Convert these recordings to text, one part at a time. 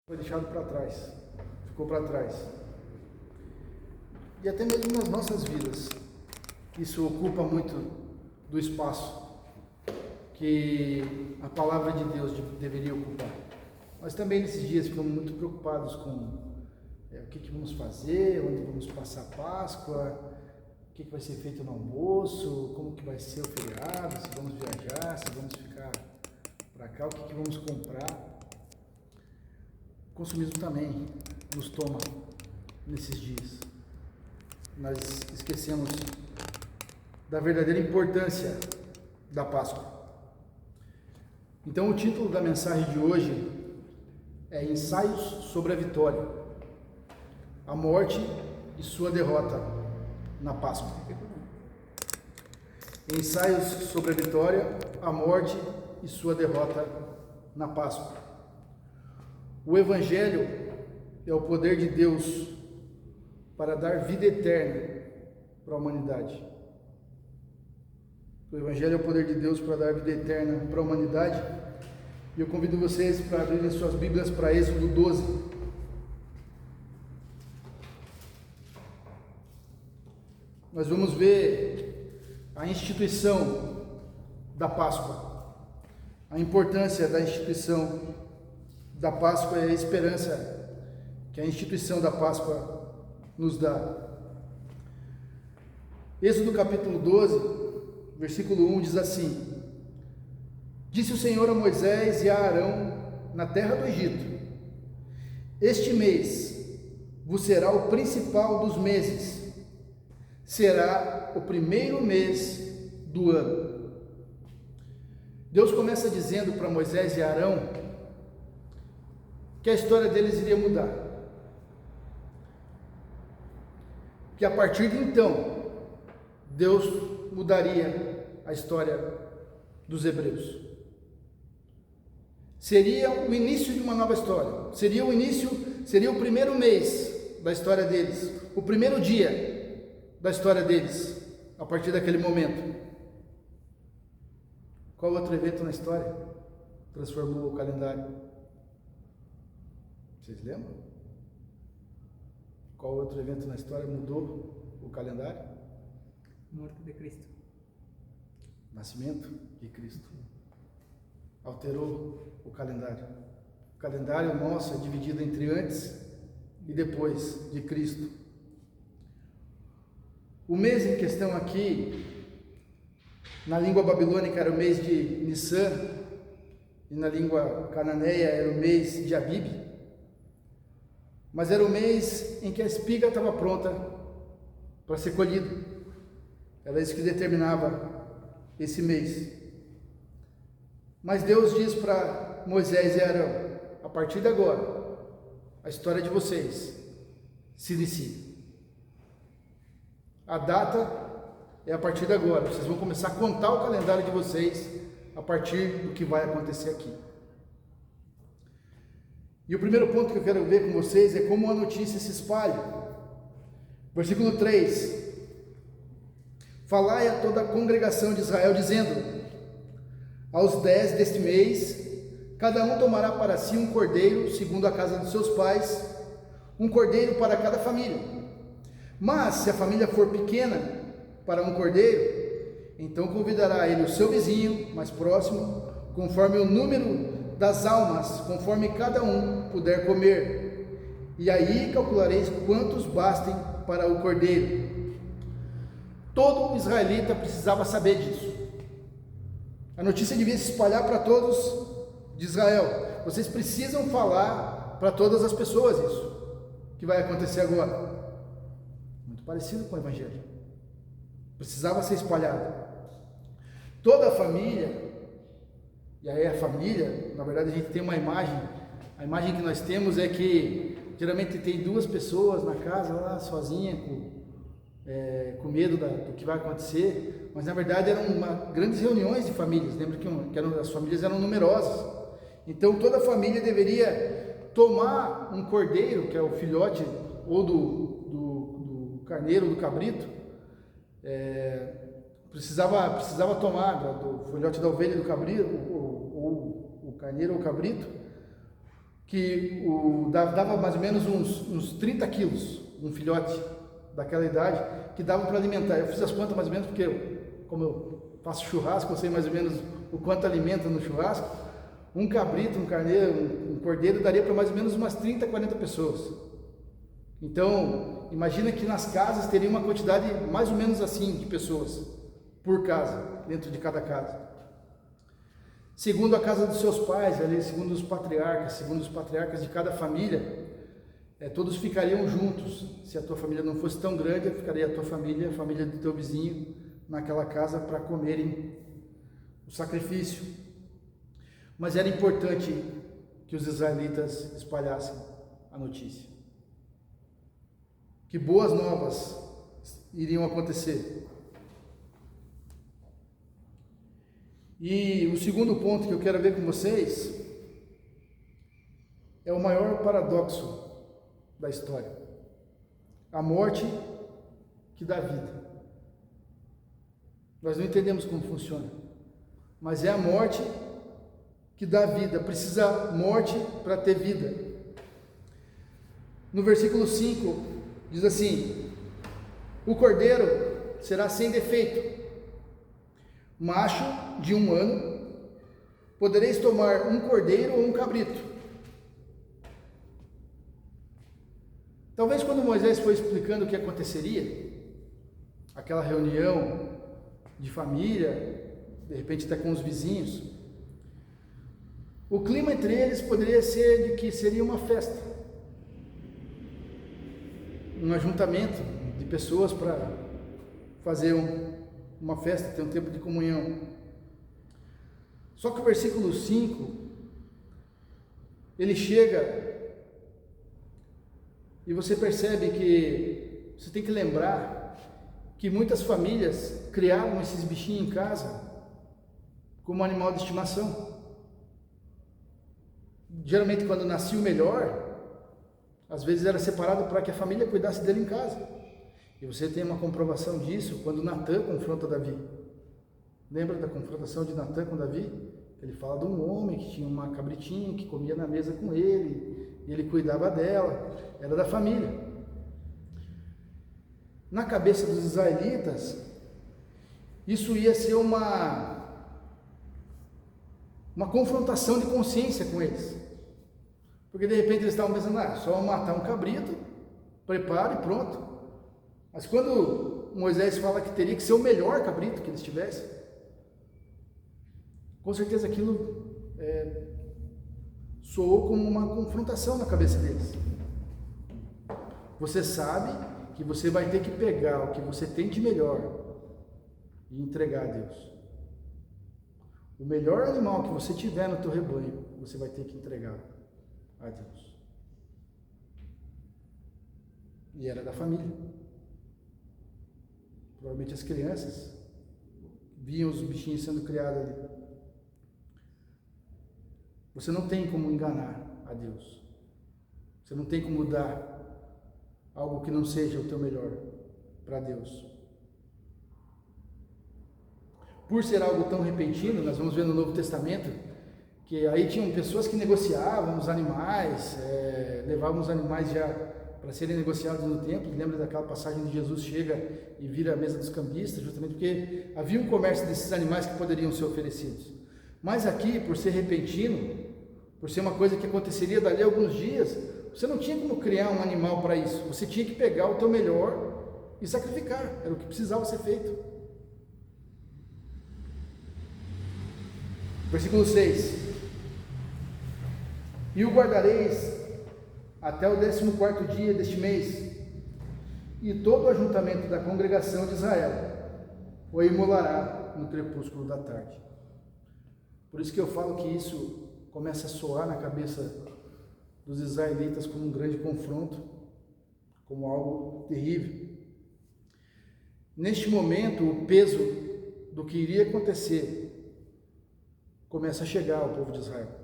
foi deixado para trás, ficou para trás. E até mesmo nas nossas vidas, isso ocupa muito do espaço que a palavra de Deus deveria ocupar. Nós também nesses dias ficamos muito preocupados com o que vamos fazer, onde vamos passar a Páscoa, o que vai ser feito no almoço, como que vai ser o feriado, se vamos viajar, se vamos ficar para cá, o que vamos comprar. O consumismo também nos toma nesses dias. Nós esquecemos da verdadeira importância da Páscoa. Então o título da mensagem de hoje é Ensaios sobre a Vitória, a morte e sua derrota na Páscoa. Ensaios sobre a vitória, a morte e sua derrota na Páscoa. O Evangelho é o poder de Deus para dar vida eterna para a humanidade. O Evangelho é o poder de Deus para dar vida eterna para a humanidade. E eu convido vocês para abrirem suas Bíblias para Êxodo 12. Nós vamos ver a instituição da Páscoa, a importância da instituição da Páscoa e a esperança que a instituição da Páscoa nos dá. Êxodo capítulo 12, versículo 1 diz assim: Disse o Senhor a Moisés e a Arão na terra do Egito: Este mês vos será o principal dos meses, será o primeiro mês do ano. Deus começa dizendo para Moisés e Arão que a história deles iria mudar, que a partir de então Deus mudaria a história dos hebreus. Seria o início de uma nova história, seria o primeiro mês da história deles, o primeiro dia da história deles, a partir daquele momento. Qual outro evento na história transformou o calendário? Vocês lembram? Qual outro evento na história mudou o calendário? Morte de Cristo. Nascimento de Cristo. Alterou o calendário. O calendário nosso é dividido entre antes e depois de Cristo. O mês em questão aqui, na língua babilônica era o mês de Nissan, e na língua cananeia era o mês de Abib. Mas era o mês em que a espiga estava pronta para ser colhida. Era isso que determinava esse mês. Mas Deus diz para Moisés e Arão: a partir de agora, a história de vocês se inicia. A data é a partir de agora. Vocês vão começar a contar o calendário de vocês a partir do que vai acontecer aqui. E o primeiro ponto que eu quero ver com vocês é como a notícia se espalha. Versículo 3: Falai a toda a congregação de Israel, dizendo: aos 10 deste mês, cada um tomará para si um cordeiro, segundo a casa dos seus pais, um cordeiro para cada família. Mas, se a família for pequena para um cordeiro, então convidará ele o seu vizinho mais próximo, conforme o número das almas, conforme cada um puder comer. E aí calculareis quantos bastem para o cordeiro. Todo israelita precisava saber disso. A notícia devia se espalhar para todos de Israel. Vocês precisam falar para todas as pessoas isso que vai acontecer agora. Muito parecido com o Evangelho. Precisava ser espalhado. Toda a família, e aí a família, na verdade a gente tem uma imagem, a imagem que nós temos é que geralmente tem duas pessoas na casa lá, sozinha, com medo do que vai acontecer, mas na verdade eram grandes reuniões de famílias. Lembra que as famílias eram numerosas, então toda a família deveria tomar um cordeiro, que é o filhote ou do carneiro, do cabrito, precisava tomar do filhote da ovelha, do cabrito, ou o carneiro ou o cabrito, dava mais ou menos uns 30 quilos, um filhote daquela idade, que dava para alimentar. Eu fiz as contas mais ou menos, porque como eu faço churrasco, eu sei mais ou menos o quanto alimenta no churrasco. Um cabrito, um carneiro, um cordeiro daria para mais ou menos umas 30, 40 pessoas. Então, imagina que nas casas teria uma quantidade mais ou menos assim de pessoas por casa, dentro de cada casa. Segundo a casa dos seus pais, ali, segundo os patriarcas de cada família, todos ficariam juntos. Se a tua família não fosse tão grande, ficaria a tua família, a família do teu vizinho, naquela casa para comerem o sacrifício. Mas era importante que os israelitas espalhassem a notícia, que boas novas iriam acontecer. E o segundo ponto que eu quero ver com vocês é o maior paradoxo da história: a morte que dá vida. Nós não entendemos como funciona, mas é a morte que dá vida. Precisa morte para ter vida. No versículo 5 diz assim: o cordeiro será sem defeito, macho de 1 ano. Podereis tomar um cordeiro ou um cabrito. Talvez quando Moisés foi explicando o que aconteceria, aquela reunião de família, de repente até com os vizinhos, o clima entre eles poderia ser de que seria uma festa, um ajuntamento de pessoas para fazer uma festa, ter um tempo de comunhão. Só que o versículo 5, ele chega e você percebe que você tem que lembrar que muitas famílias criavam esses bichinhos em casa como animal de estimação. Geralmente quando nascia o melhor, às vezes era separado para que a família cuidasse dele em casa. E você tem uma comprovação disso quando Natã confronta Davi. Lembra da confrontação de Natã com Davi? Ele fala de um homem que tinha uma cabritinha que comia na mesa com ele, e ele cuidava dela, era da família. Na cabeça dos israelitas, isso ia ser uma confrontação de consciência com eles. Porque de repente eles estavam pensando, só matar um cabrito, prepara e pronto. Mas quando Moisés fala que teria que ser o melhor cabrito que eles tivessem, com certeza aquilo soou como uma confrontação na cabeça deles. Você sabe que você vai ter que pegar o que você tem de melhor e entregar a Deus. O melhor animal que você tiver no teu rebanho, você vai ter que entregar a Deus. E era da família. Provavelmente as crianças viam os bichinhos sendo criados ali. Você não tem como enganar a Deus. Você não tem como dar algo que não seja o teu melhor para Deus. Por ser algo tão repentino, nós vamos ver no Novo Testamento, que aí tinham pessoas que negociavam os animais, levavam os animais já para serem negociados no templo. Lembra daquela passagem de Jesus chega e vira a mesa dos cambistas, justamente porque havia um comércio desses animais que poderiam ser oferecidos. Mas aqui, por ser repentino, por ser uma coisa que aconteceria dali a alguns dias, você não tinha como criar um animal para isso. Você tinha que pegar o teu melhor e sacrificar. Era o que precisava ser feito. Versículo 6. E o guardareis até o 14º dia deste mês, e todo o ajuntamento da congregação de Israel o imolará no crepúsculo da tarde. Por isso que eu falo que isso começa a soar na cabeça dos israelitas como um grande confronto, como algo terrível. Neste momento, o peso do que iria acontecer começa a chegar ao povo de Israel.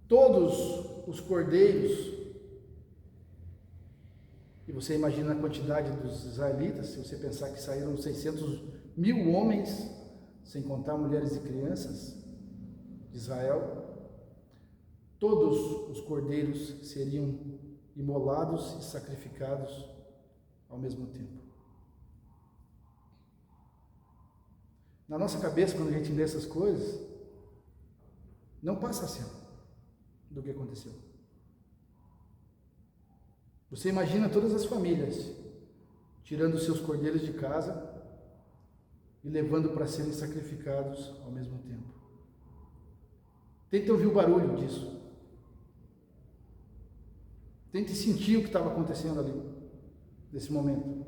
Todos os cordeiros, e você imagina a quantidade dos israelitas, se você pensar que saíram 600.000 homens, sem contar mulheres e crianças de Israel, todos os cordeiros seriam imolados e sacrificados ao mesmo tempo. Na nossa cabeça, quando a gente lê essas coisas, não passa a cena do que aconteceu. Você imagina todas as famílias tirando seus cordeiros de casa e levando para serem sacrificados ao mesmo tempo. Tente ouvir o barulho disso. Tente sentir o que estava acontecendo ali, nesse momento.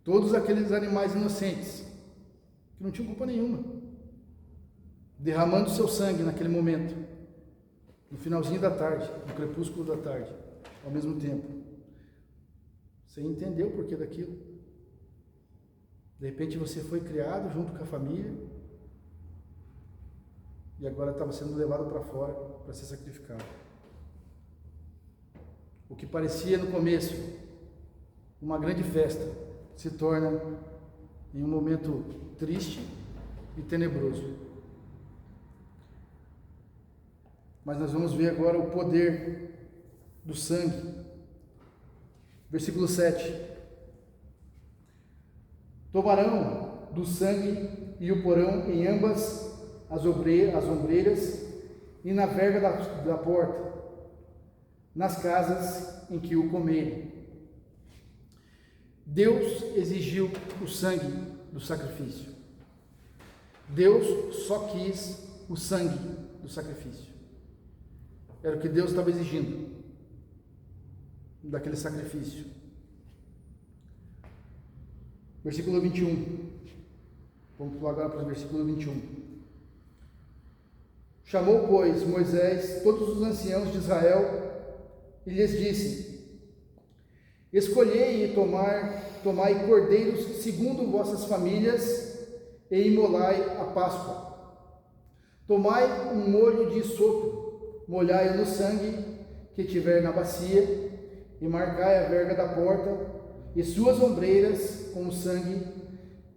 Todos aqueles animais inocentes, que não tinham culpa nenhuma, derramando seu sangue naquele momento, no finalzinho da tarde, no crepúsculo da tarde, ao mesmo tempo. Você entendeu o porquê daquilo? De repente você foi criado junto com a família e agora estava sendo levado para fora para ser sacrificado. O que parecia no começo uma grande festa se torna em um momento triste e tenebroso. Mas nós vamos ver agora o poder do sangue. Versículo 7. Tomarão do sangue e o porão em ambas as ombreiras e na verga da porta, nas casas em que o comerem. Deus exigiu o sangue do sacrifício. Deus só quis o sangue do sacrifício. Era o que Deus estava exigindo daquele sacrifício. Versículo 21. Vamos pular agora para o versículo 21. Chamou, pois, Moisés todos os anciãos de Israel e lhes disse: Escolhei e tomai cordeiros segundo vossas famílias e imolai a Páscoa. Tomai um molho de sopo, molhai-o no sangue que tiver na bacia e marcai a verga da porta e suas ombreiras com o sangue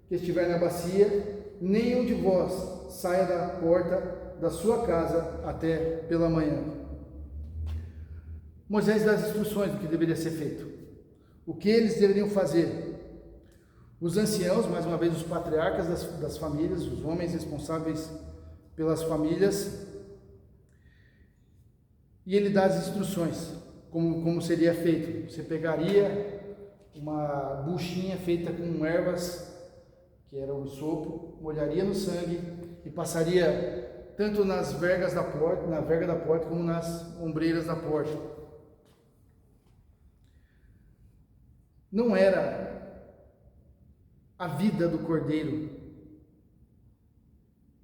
que estiver na bacia. Nenhum de vós saia da porta da sua casa até pela manhã. Moisés dá as instruções do que deveria ser feito. O que eles deveriam fazer? Os anciãos, mais uma vez os patriarcas das famílias, os homens responsáveis pelas famílias, e ele dá as instruções, como seria feito. Você pegaria uma buchinha feita com ervas, que era o sopo, molharia no sangue e passaria tanto nas vergas da porta, na verga da porta, como nas ombreiras da porta. Não era a vida do cordeiro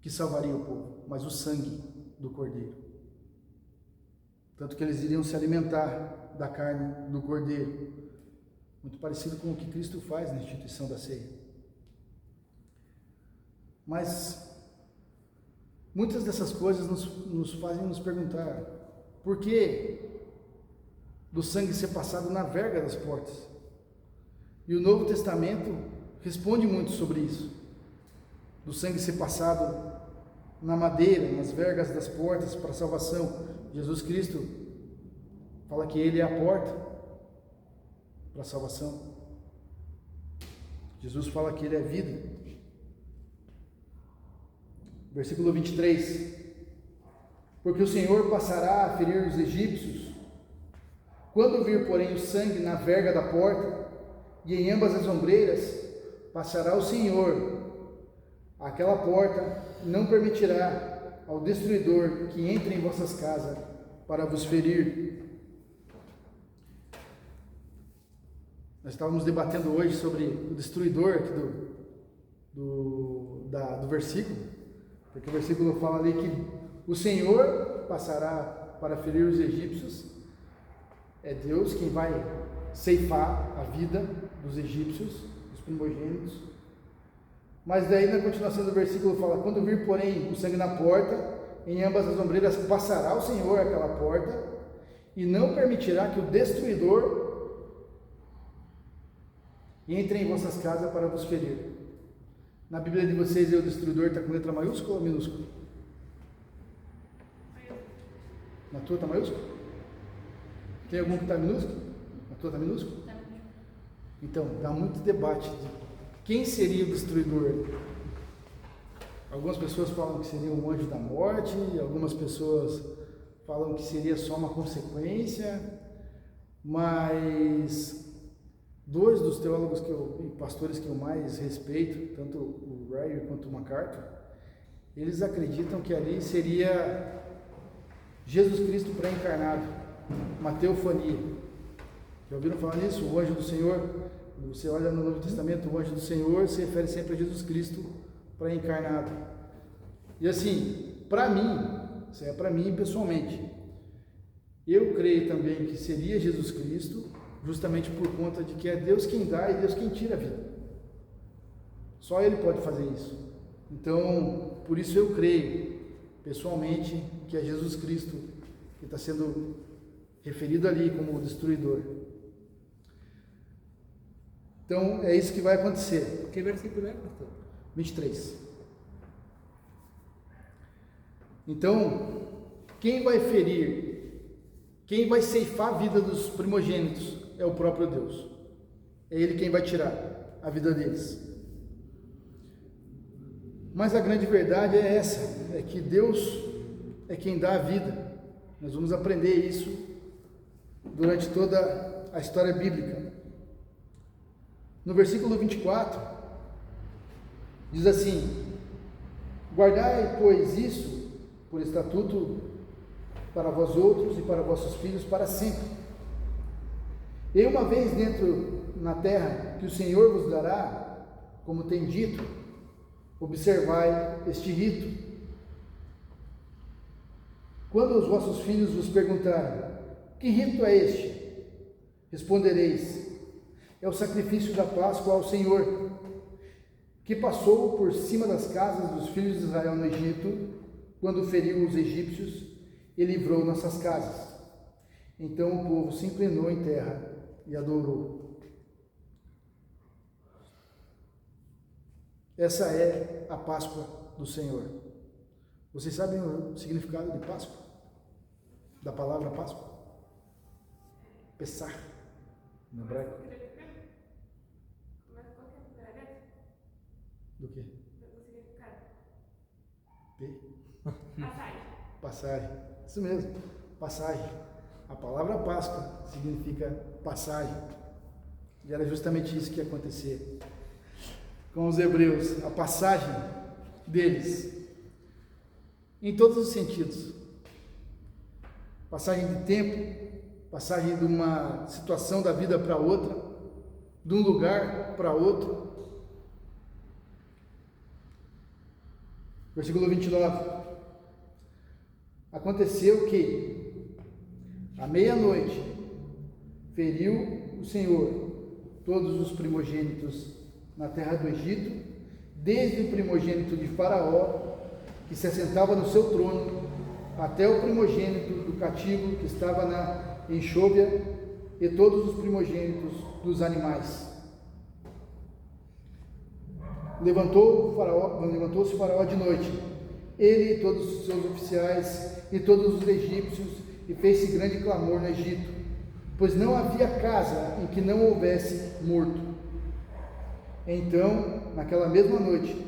que salvaria o povo, mas o sangue do cordeiro. Tanto que eles iriam se alimentar da carne do cordeiro, muito parecido com o que Cristo faz na instituição da ceia. Mas muitas dessas coisas nos fazem nos perguntar: por que do sangue ser passado na verga das portas? E o Novo Testamento responde muito sobre isso, do sangue ser passado na madeira, nas vergas das portas para a salvação. Jesus Cristo fala que Ele é a porta para a salvação. Jesus fala que Ele é a vida. Versículo 23. Porque o Senhor passará a ferir os egípcios, quando vir, porém, o sangue na verga da porta e em ambas as ombreiras, passará o Senhor aquela porta, não permitirá ao destruidor que entre em vossas casas para vos ferir. Nós estávamos debatendo hoje sobre o destruidor aqui do versículo, porque o versículo fala ali que o Senhor passará para ferir os egípcios. É Deus quem vai ceifar a vida dos egípcios, dos primogênitos. Mas daí na continuação do versículo fala: quando vir, porém, o sangue na porta, em ambas as ombreiras passará o Senhor aquela porta e não permitirá que o destruidor entre em vossas casas para vos ferir. Na Bíblia de vocês, o destruidor está com letra maiúscula ou minúscula? Na tua está maiúscula? Tem algum que está minúsculo? Na tua está minúscula? Então, dá muito debate de quem seria o destruidor. Algumas pessoas falam que seria um anjo da morte, algumas pessoas falam que seria só uma consequência, mas dois dos teólogos e pastores que eu mais respeito, tanto o Ryder quanto o MacArthur, eles acreditam que ali seria Jesus Cristo pré-encarnado, uma teofania. Já ouviram falar nisso? O anjo do Senhor, quando você olha no Novo Testamento, o anjo do Senhor se refere sempre a Jesus Cristo pré-encarnado. E assim, para mim, isso é para mim pessoalmente, eu creio também que seria Jesus Cristo, justamente por conta de que é Deus quem dá e Deus quem tira a vida. Só Ele pode fazer isso. Então, por isso eu creio, pessoalmente, que é Jesus Cristo que está sendo referido ali como o destruidor. Então, é isso que vai acontecer. Que versículo é, pastor? 23. Então, quem vai ferir, quem vai ceifar a vida dos primogênitos é o próprio Deus. É Ele quem vai tirar a vida deles. Mas a grande verdade é essa, é que Deus é quem dá a vida. Nós vamos aprender isso durante toda a história bíblica. No versículo 24, diz assim: guardai, pois, isso por estatuto para vós outros e para vossos filhos para sempre. E uma vez dentro na terra que o Senhor vos dará, como tem dito, observai este rito. Quando os vossos filhos vos perguntarem: que rito é este? Respondereis: é o sacrifício da Páscoa ao Senhor, que passou por cima das casas dos filhos de Israel no Egito, quando feriu os egípcios e livrou nossas casas. Então o povo se inclinou em terra e adorou. Essa é a Páscoa do Senhor. Vocês sabem o significado de Páscoa? Da palavra Páscoa? Pessah, no hebraico. Do que? P? Passagem. Isso mesmo, passagem. A palavra Páscoa significa passagem. E era justamente isso que ia acontecer com os hebreus, a passagem deles, em todos os sentidos. Passagem de tempo, passagem de uma situação da vida para outra, de um lugar para outro. Versículo 29. Aconteceu que, à meia-noite, feriu o Senhor todos os primogênitos na terra do Egito, desde o primogênito de Faraó, que se assentava no seu trono, até o primogênito do cativo que estava na enxóbia, e todos os primogênitos dos animais. Levantou-se Faraó de noite, ele e todos os seus oficiais e todos os egípcios, e fez-se grande clamor no Egito, pois não havia casa em que não houvesse morto. Então, naquela mesma noite,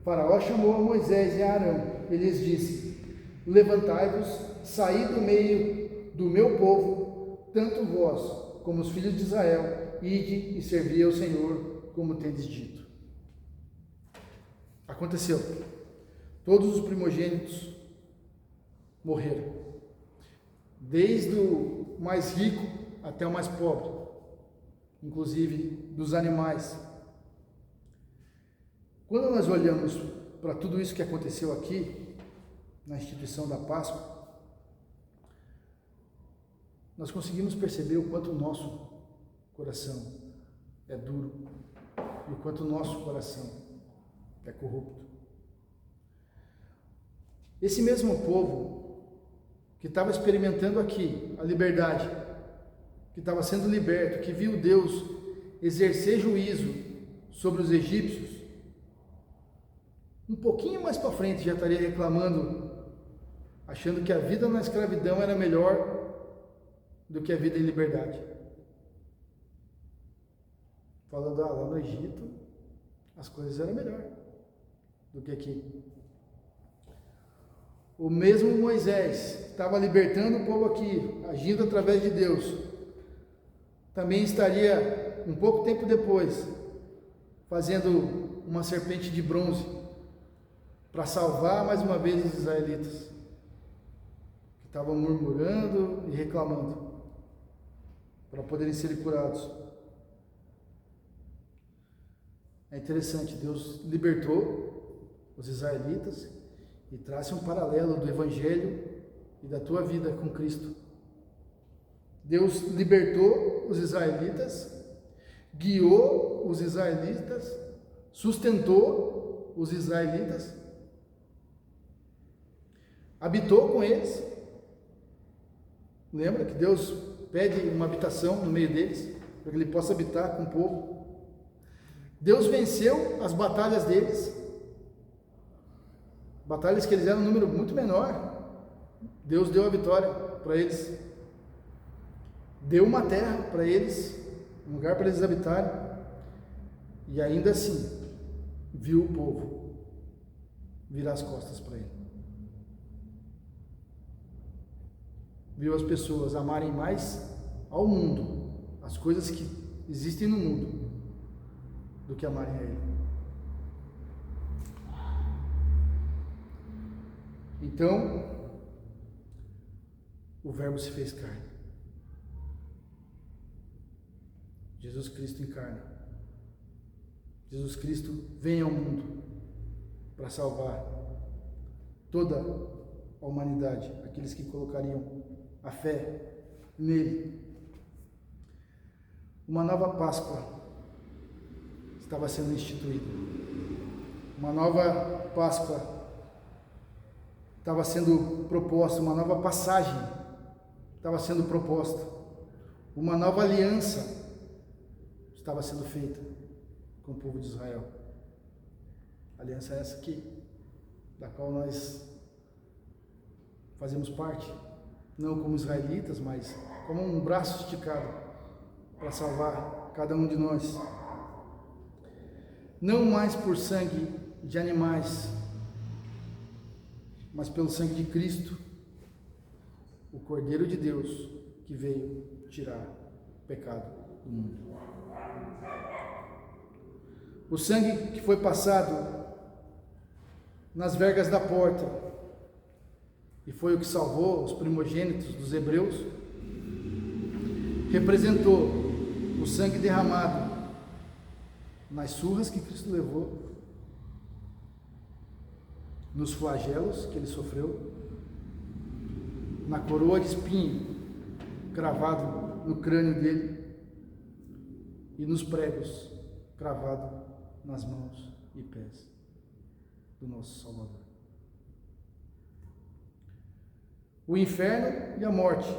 Faraó chamou a Moisés e a Arão e lhes disse: levantai-vos, saí do meio do meu povo, tanto vós como os filhos de Israel, ide e servi ao Senhor, como tendes dito. Aconteceu. Todos os primogênitos morreram, desde o mais rico até o mais pobre, inclusive dos animais. Quando nós olhamos para tudo isso que aconteceu aqui, na instituição da Páscoa, nós conseguimos perceber o quanto o nosso coração é duro e o quanto o nosso coração é corrupto. Esse mesmo povo que estava experimentando aqui a liberdade, que estava sendo liberto, que viu Deus exercer juízo sobre os egípcios, um pouquinho mais para frente já estaria reclamando, achando que a vida na escravidão era melhor do que a vida em liberdade. Falando, lá no Egito as coisas eram melhor do que aqui. O mesmo Moisés estava libertando o povo aqui, agindo através de Deus, também estaria um pouco tempo depois fazendo uma serpente de bronze para salvar mais uma vez os israelitas que estavam murmurando e reclamando, para poderem ser curados. É interessante, Deus libertou os israelitas e traz um paralelo do Evangelho e da tua vida com Cristo. Deus libertou os israelitas, guiou os israelitas, sustentou os israelitas, habitou com eles. Lembra que Deus pede uma habitação no meio deles, para que Ele possa habitar com o povo. Deus venceu as batalhas deles, batalhas que eles eram um número muito menor. Deus deu a vitória para eles, deu uma terra para eles, um lugar para eles habitarem, e ainda assim viu o povo virar as costas para Ele. Viu as pessoas amarem mais ao mundo, as coisas que existem no mundo, do que amarem a Ele. Então, o Verbo se fez carne. Jesus Cristo encarna. Jesus Cristo vem ao mundo para salvar toda a humanidade, aqueles que colocariam a fé nele. Uma nova Páscoa estava sendo instituída. Uma nova Páscoa estava sendo proposta, uma nova passagem estava sendo proposta. Uma nova aliança estava sendo feita com o povo de Israel. Aliança essa aqui, da qual nós fazemos parte, não como israelitas, mas como um braço esticado para salvar cada um de nós. Não mais por sangue de animais, mas pelo sangue de Cristo, o Cordeiro de Deus, que veio tirar o pecado do mundo. O sangue que foi passado nas vergas da porta, e foi o que salvou os primogênitos dos hebreus, representou o sangue derramado nas surras que Cristo levou, nos flagelos que Ele sofreu, na coroa de espinho cravado no crânio dele e nos pregos cravado nas mãos e pés do nosso Salvador. O inferno e a morte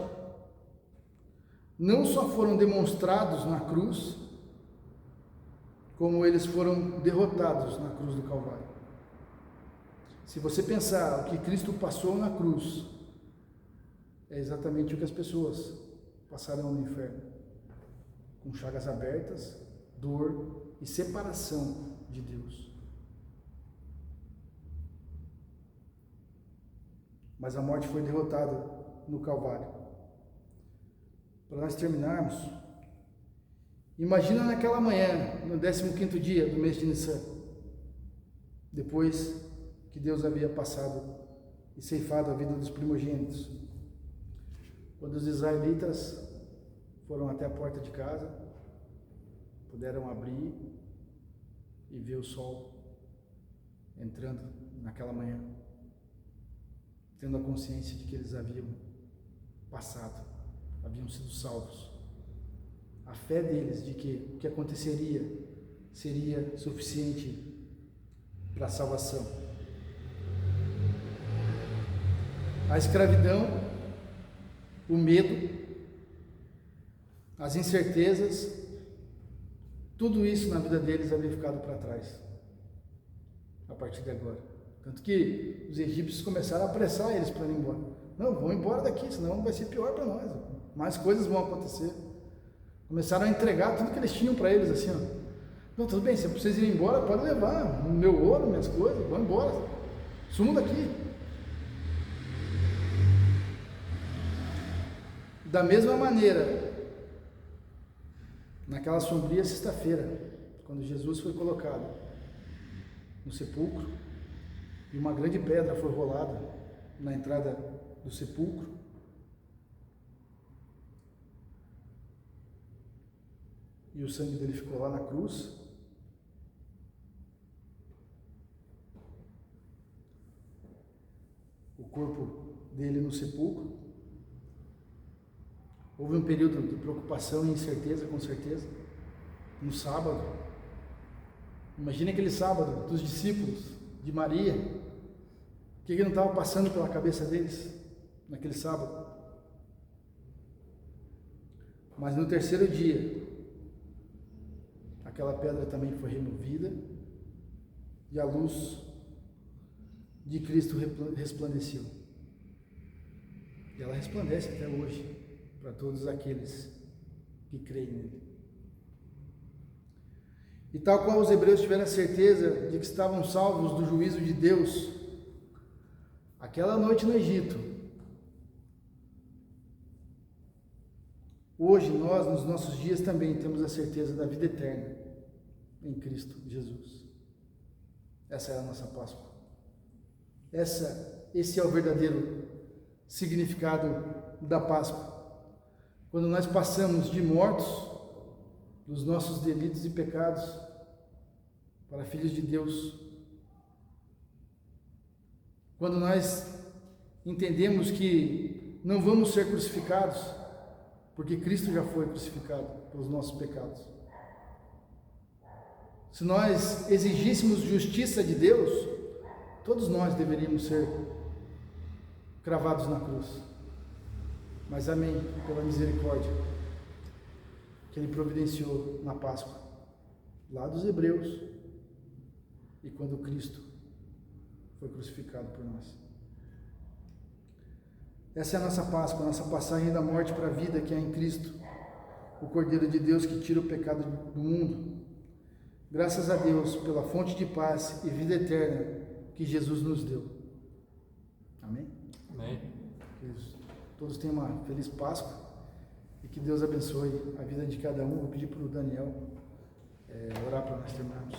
não só foram demonstrados na cruz, como eles foram derrotados na cruz do Calvário. Se você pensar o que Cristo passou na cruz, é exatamente o que as pessoas passarão no inferno, com chagas abertas, dor e separação de Deus. Mas a morte foi derrotada no Calvário. Para nós terminarmos, imagina naquela manhã, no 15º dia do mês de Nissan, depois que Deus havia passado e ceifado a vida dos primogênitos, quando os israelitas foram até a porta de casa, puderam abrir e ver o sol entrando naquela manhã, tendo a consciência de que eles haviam passado, haviam sido salvos. A fé deles de que o que aconteceria seria suficiente para a salvação. A escravidão, o medo, as incertezas, tudo isso na vida deles havia ficado para trás. A partir de agora. Tanto que os egípcios começaram a apressar eles para ir embora. Não, vão embora daqui, senão vai ser pior para nós. Mais coisas vão acontecer. Começaram a entregar tudo que eles tinham para eles, assim, ó. Não, tudo bem, se vocês irem embora, pode levar meu ouro, minhas coisas, vão embora. Sumam daqui. Da mesma maneira, naquela sombria sexta-feira, quando Jesus foi colocado no sepulcro, e uma grande pedra foi rolada na entrada do sepulcro, e o sangue dele ficou lá na cruz, o corpo dele no sepulcro, houve um período de preocupação e incerteza, com certeza, no sábado. Imagina aquele sábado dos discípulos, de Maria, o que não estava passando pela cabeça deles naquele sábado? Mas no terceiro dia, aquela pedra também foi removida e a luz de Cristo resplandeceu. E ela resplandece até hoje para todos aqueles que creem nele. E tal qual os hebreus tiveram a certeza de que estavam salvos do juízo de Deus, aquela noite no Egito, hoje nós, nos nossos dias, também temos a certeza da vida eterna em Cristo Jesus. Essa é a nossa Páscoa. Esse é o verdadeiro significado da Páscoa. Quando nós passamos de mortos dos nossos delitos e pecados para filhos de Deus, quando nós entendemos que não vamos ser crucificados, porque Cristo já foi crucificado pelos nossos pecados. Se nós exigíssemos justiça de Deus, todos nós deveríamos ser cravados na cruz. Mas amém, pela misericórdia que Ele providenciou na Páscoa, lá dos hebreus, e quando Cristo foi crucificado por nós. Essa é a nossa Páscoa, a nossa passagem da morte para a vida, que é em Cristo, o Cordeiro de Deus que tira o pecado do mundo. Graças a Deus pela fonte de paz e vida eterna que Jesus nos deu. Amém? Amém. Que todos tenham uma feliz Páscoa e que Deus abençoe a vida de cada um. Vou pedir para o Daniel orar para nós terminarmos.